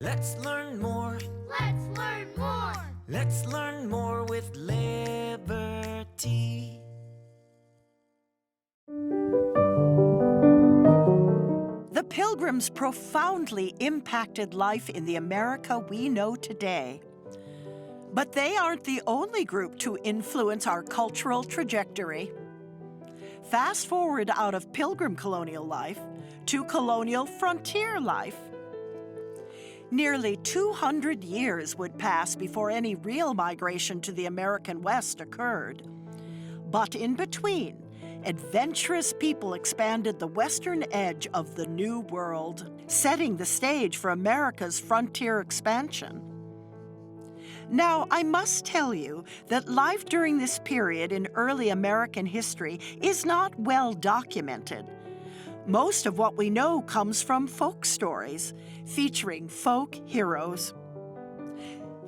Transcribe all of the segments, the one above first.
Let's learn more. Let's learn more. Let's learn more with Liberty. The Pilgrims profoundly impacted life in the America we know today. But they aren't the only group to influence our cultural trajectory. Fast forward out of Pilgrim colonial life to colonial frontier life. Nearly 200 years would pass before any real migration to the American West occurred. But in between, adventurous people expanded the western edge of the New World, setting the stage for America's frontier expansion. Now, I must tell you that life during this period in early American history is not well documented. Most of what we know comes from folk stories, featuring folk heroes.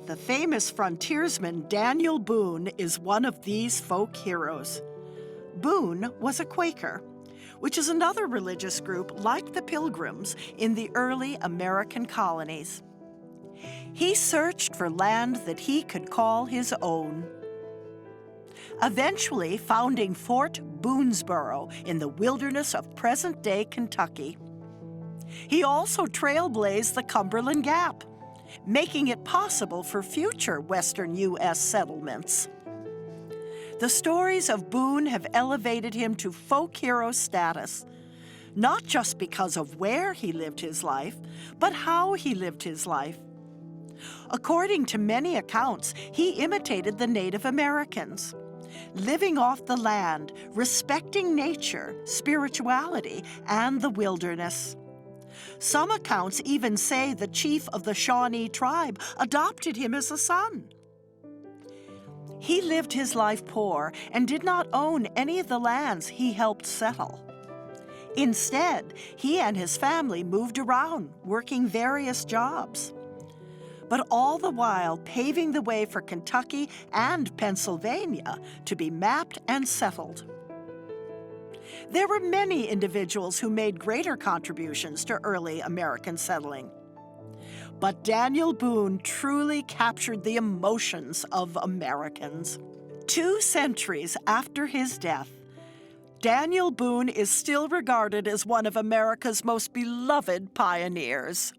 The famous frontiersman Daniel Boone is one of these folk heroes. Boone was a Quaker, which is another religious group like the Pilgrims in the early American colonies. He searched for land that he could call his own, eventually founding Fort Boonesborough in the wilderness of present-day Kentucky. He also trailblazed the Cumberland Gap, making it possible for future western U.S. settlements. The stories of Boone have elevated him to folk hero status, not just because of where he lived his life, but how he lived his life. According to many accounts, he imitated the Native Americans, living off the land, respecting nature, spirituality, and the wilderness. Some accounts even say the chief of the Shawnee tribe adopted him as a son. He lived his life poor and did not own any of the lands he helped settle. Instead, he and his family moved around, working various jobs, but all the while paving the way for Kentucky and Pennsylvania to be mapped and settled. There were many individuals who made greater contributions to early American settling. But Daniel Boone truly captured the emotions of Americans. 2 centuries after his death, Daniel Boone is still regarded as one of America's most beloved pioneers.